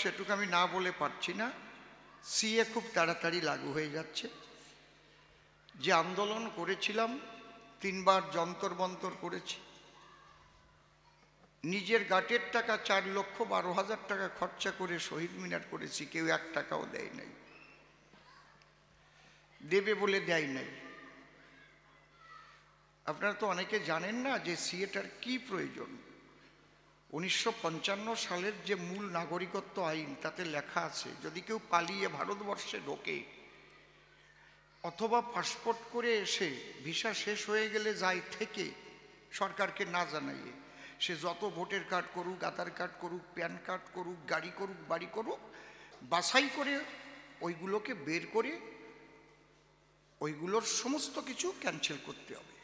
সেটুকু আমি না বলে পারছি না। সিএ খুব তাড়াতাড়ি লাগু হয়ে যাচ্ছে। যে আন্দোলন করেছিলাম, 3 বার যন্তর মন্তর করেছি, নিজের গাটের টাকা 4,12,000 টাকা খরচা করে শহীদ মিনার করেছি, কেউ 1 টাকাও দেয় নাই, দেবে বলে দেয় নাই। আপনারা তো অনেকে জানেন না যে সিএটার কি প্রয়োজন। 1955 সালের যে মূল নাগরিকত্ব আইন, তাতে লেখা আছে যদি কেউ পালিয়ে ভারতবর্ষে ঢোকে অথবা পাসপোর্ট করে এসে ভিসা শেষ হয়ে গেলে যায় থেকে সরকারকে না জানাইয়ে, সে যত ভোটার কার্ড করুক, আধার কার্ড করুক, প্যান কার্ড করুক, গাড়ি করুক, বাড়ি করুক, বাছাই করে ওইগুলোকে বের করে ওইগুলোর সমস্ত কিছু ক্যান্সেল করতে হবে।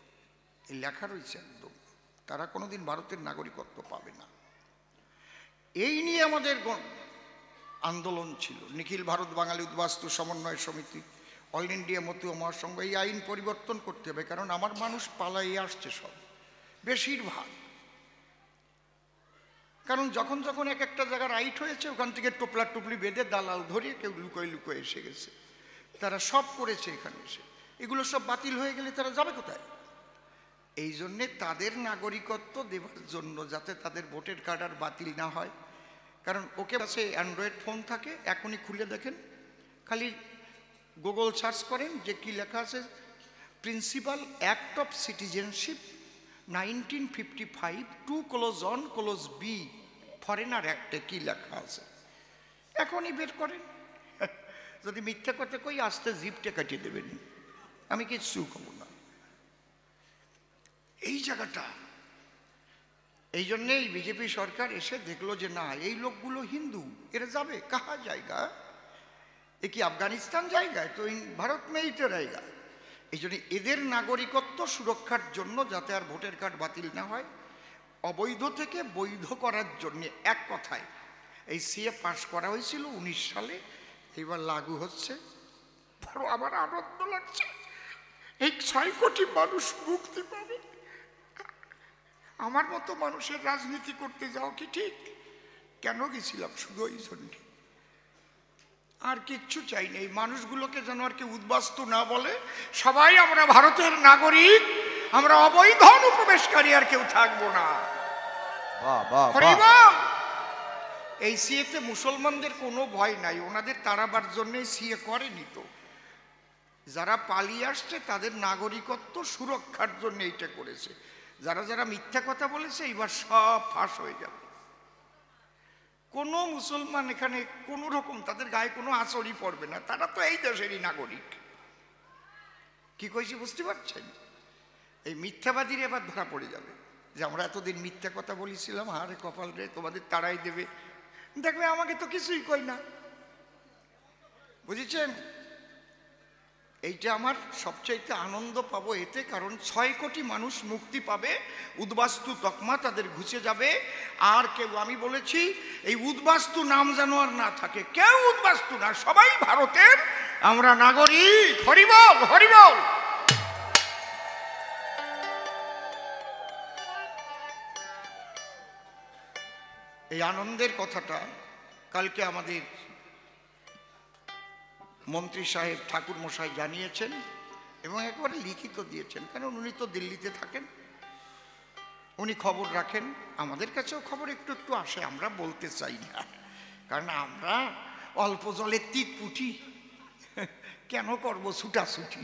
এই লেখা রয়েছে একদম। তারা কোনোদিন ভারতের নাগরিকত্ব পাবে না। এই নিয়ে আমাদের আন্দোলন ছিল। নিখিল ভারত বাঙালি উদ্বাস্তু সমন্বয় সমিতি, অল ইন্ডিয়া মতুয়া মহাসংঘ, এই আইন পরিবর্তন করতে হবে। কারণ আমার মানুষ পালাইয়ে আসছে সব, বেশিরভাগ। কারণ যখন যখন এক একটা জায়গা রাইট হয়েছে, ওখান থেকে টোপলা টুপলি বেঁধে দালাল ধরিয়ে কেউ লুকোয় লুকোয় এসে গেছে। তারা সব করেছে এখানে এসে। এগুলো সব বাতিল হয়ে গেলে তারা যাবে কোথায়? এই জন্যে তাদের নাগরিকত্ব দেওয়ার জন্য, যাতে তাদের ভোটের কার্ড আর বাতিল না হয়। কারণ ওকে কাছে অ্যান্ড্রয়েড ফোন থাকে, এখনই খুলে দেখেন, খালি গুগল সার্চ করেন যে কি লেখা আছে, principal act of citizenship 1955 2(1)(b foreigner অ্যাক্টে কি লেখা আছে, এখনই বের করেন। যদি মিথ্যা কথা কই, আসতে জিপটে কাটিয়ে দেবেন, আমি কিচ্ছু খাবো না। এই জায়গাটা, এই জন্যেই বিজেপি সরকার এসে দেখলো যে না, এই লোকগুলো হিন্দু, এরা যাবে কাহা জায়গা, এ কি আফগানিস্তান জায়গায়, তো ভারত মেই তো জায়গা। এই জন্য এদের নাগরিকত্ব সুরক্ষার জন্য, যাতে আর ভোটার কার্ড বাতিল না হয়, অবৈধ থেকে বৈধ করার জন্য এক কথায় এই সিএ পাশ করা হয়েছিল 19 সালে, এবার লাগু হচ্ছে। বড় আমার আনন্দ লাগছে, এই 6 কোটি মানুষ মুক্তি পাবে। আমার মতো মানুষের রাজনীতি করতে যাও কি ঠিক? কেন গেছিলাম? শুধু ওই জন্য, আর কিচ্ছু চাই না। এই মানুষগুলোকে যেন আর কি উদ্বাস্তু না বলে, সবাই আমরা ভারতের নাগরিক, আমরা অবৈধ অনুপ্রবেশকারী আর কেউ থাকবো না। এই সিএতে মুসলমানদের কোনো ভয় নাই, ওনাদের তাড়াবার জন্য সিএ করেনি তো। যারা পালিয়ে আসছে তাদের নাগরিকত্ব সুরক্ষার জন্য এইটা করেছে। যারা যারা মিথ্যা কথা বলেছে এবার সব ফাঁস হয়ে যাবে। কোনো মুসলমান এখানে কোনো রকম তাদের গায়ে কোনো আঁচড়ই পড়বে না, তারা তো এই দেশেরই নাগরিক। কি কইছি বুঝতে পারছেন? এই মিথ্যাবাদীর এবার ধরা পড়ে যাবে যে আমরা এতদিন মিথ্যা কথা বলেছিলাম, হারে কপাল রে, তোমাদের তাড়াই দেবে। দেখবে আমাকে তো কিছুই কই না, বুঝেছেন? এইটা আমার সবচাইতে আনন্দ পাবো এতে, কারণ 6 কোটি মানুষ মুক্তি পাবে, উদ্বাস্তু তকমা তাদের ঘুচে যাবে। আর কেউ, আমি বলেছি এই উদ্বাস্তু নাম যেন আর না থাকে, কেউ উদ্বাস্তু না, সবাই ভারতের আমরা নাগরিক। হরিবল হরিবল। এই আনন্দের কথাটা কালকে আমাদের মন্ত্রী সাহেব ঠাকুর মশাই জানিয়েছেন এবং একবারে লিখিত দিয়েছেন। কারণ উনি তো দিল্লিতে থাকেন, উনি খবর রাখেন, আমাদের কাছেও খবর একটু একটু আসে, আমরা বলতে চাই না, কারণ আমরা অল্প জলের তিত পুটি, কেন করব ছুটাছুটি,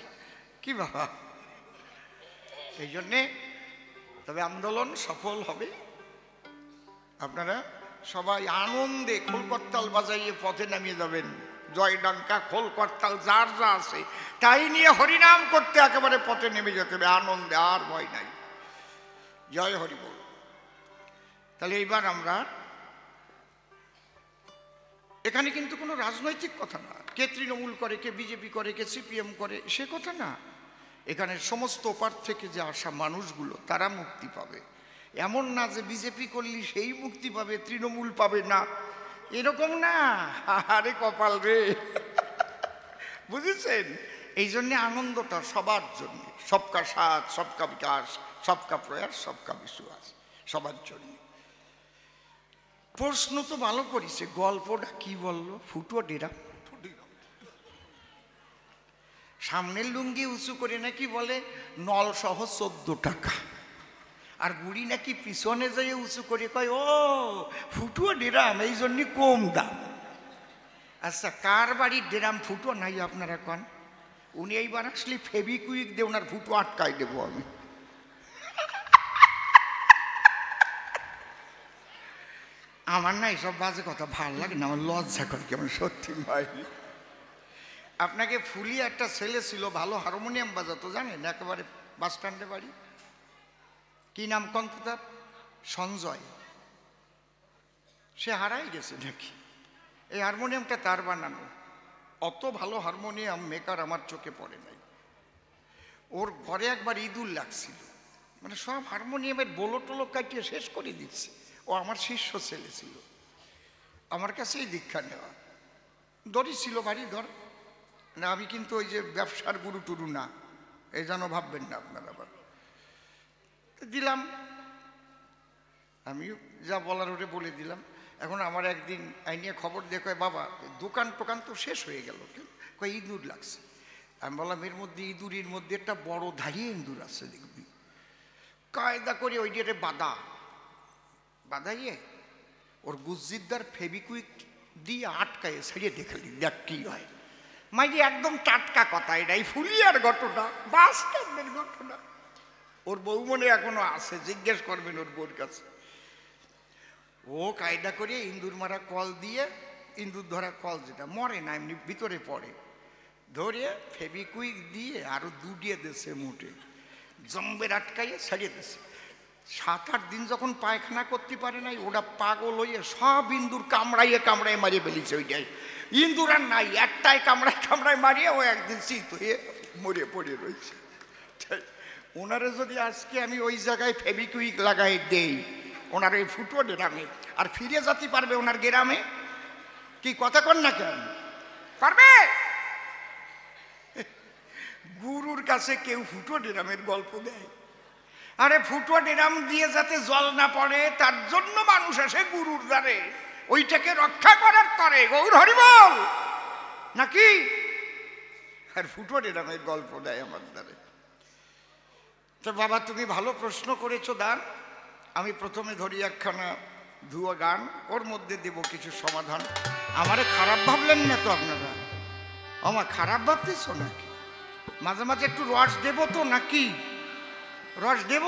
কি বাবা? এই জন্যে তবে আন্দোলন সফল হবে। আপনারা সবাই আনন্দে খোলকর্তাল বাজাইয়ে পথে নামিয়ে যাবেন। জয় ডাঙ্কা খোল করতাল যার যা আছে তাই নিয়ে হরিনাম করতে একেবারে পথে নেমে যেতে হবে আনন্দে, আর ভয় নাই। জয় হরি বল। তাহলে এইবার আমরা এখানে কিন্তু কোনো রাজনৈতিক কথা না, কে তৃণমূল করে, কে বিজেপি করে, কে সিপিএম করে, সে কথা না। এখানে সমস্ত ওপার থেকে যে আসা মানুষগুলো তারা মুক্তি পাবে। এমন না যে বিজেপি করলি সেই মুক্তি পাবে, তৃণমূল পাবে না, এরকম না। আরে কপাল রে, বুঝেছেন? এই জন্য আনন্দটা সবার জন্য, সবকা সাথ, সবকা বিকাশ, সবকা প্রয়াস, সবকা বিশ্বাস, সবার জন্য। প্রশ্ন তো ভালো করেছে, গল্পটা কি বললো? ফুটো ডেরা, সামনের লুঙ্গি উঁচু করে নাকি বলে নল সহ 14 টাকা, আর বুড়ি নাকি পিছনে যাই উঁচু করে কয় ও ফুটুয়া ডেরাম, এই জন্য কম দাম। আচ্ছা, কার বাড়ির ডেরাম ফুটো নাই আপনারা কন? উনি এইবার আসলে ফেবিকুইক দিয়ে ওনার ফুটো আটকাই দেবো আমি। আমার না এইসব বাজে কথা ভাল লাগে না, আমার লজ্জা করে কেমন, সত্যি ভাই। আপনাকে ফুলি একটা ছেলে ছিল, ভালো হারমোনিয়াম বাজাতো, জানেন? একেবারে বাস স্ট্যান্ডে বাড়ি। কি নাম কন্ত তার? সঞ্জয়। সে হারাই গেছে নাকি? এই হারমোনিয়ামটা তার বানানো। অত ভালো হারমোনিয়াম মেকার আমার চোখে পড়ে নাই। ওর ঘরে একবার ইঁদুর লাগছিল, মানে সব হারমোনিয়ামের বোলো টোলো কাটিয়ে শেষ করে দিচ্ছে। ও আমার শিষ্য ছেলে ছিল, আমার কাছেই দীক্ষা নেওয়া। দড়ি ছিল বাড়ি ঘর না, আমি কিন্তু ওই যে ব্যবসার গুরু টুরু না, এই যেন ভাববেন না আপনারা। আবার দিলাম, আমি যা বলার ওরে বলে দিলাম। এখন আমার একদিন আইনিয়ে খবর দিয়ে কয় বাবা দোকান টোকান তো শেষ হয়ে গেল, কয় ইঁদুর লাগছে। আমি বললাম এর মধ্যে ইঁদুরের মধ্যে একটা বড় ধারিয়ে ইঁদুর আছে, দেখবি। কায়দা করে ওই যে বাদাইয়ে ওর গুজ্জিদার ফেবিকুইক দিয়ে আটকায় ছাড়িয়ে দেখালি, দেখ কি হয়। মাইজি একদম টাটকা কথা, এটাই ফুলিয়ার ঘটনা, বাস স্ট্যান্ডের ঘটনা। ওর বউ মনে এখনো আছে, জিজ্ঞেস করবেন ওর বউর কাছে। ও কায়দা করে ইন্দুর মারা কল দিয়ে, ইন্দুর ধরা কল যেটা মরে না, এমনি ভিতরে পড়ে, ধরে ফেবিকুইক দিয়ে আরো দুডিয়ে দিয়েছে মুঠে, জম্বের আটকাইয়ে ছাড়িয়ে দিয়েছে। 7-8 দিন যখন পায়খানা করতে পারে নাই, ওটা পাগল হয়ে সব ইন্দুর কামড়াইয়ে কামড়াই মারিয়ে ফেলিছে। ওইটাই ইন্দুর আর নাই, একটাই কামড়ায় মারিয়ে ও একদিন শীত হয়ে মরে পড়ে রয়েছে। ওনারে যদি আজকে আমি ওই জায়গায় ফেবিকুইক লাগাই দেই, ওনার ওই ফুটো ডেরামে আর ফিরে যেতে পারবে ওনার গ্রামে? কি কথা কন না কেন? পারবে? গুরুর কাছে কেউ ফুটো ডেরামের গল্প দেয়? আরে ফুটো ডেরাম দিয়ে যাতে জল না পড়ে তার জন্য মানুষ আসে গুরুর দ্বারে, ওইটাকে রক্ষা করার তরে। গৌর হরিবল নাকি? আর ফুটো ডেরামের গল্প দেয় আমার দ্বারে। তো বাবা তুমি ভালো প্রশ্ন করেছো দান। আমি প্রথমে ধরি একখানা ধুয়ো গান, ওর মধ্যে দেব কিছু সমাধান। আমারে খারাপ ভাবলেন না তো আপনারা? আমার খারাপ ভাবতেছ নাকি? মাঝে মাঝে একটু রস দেব তো নাকি? রস দেব।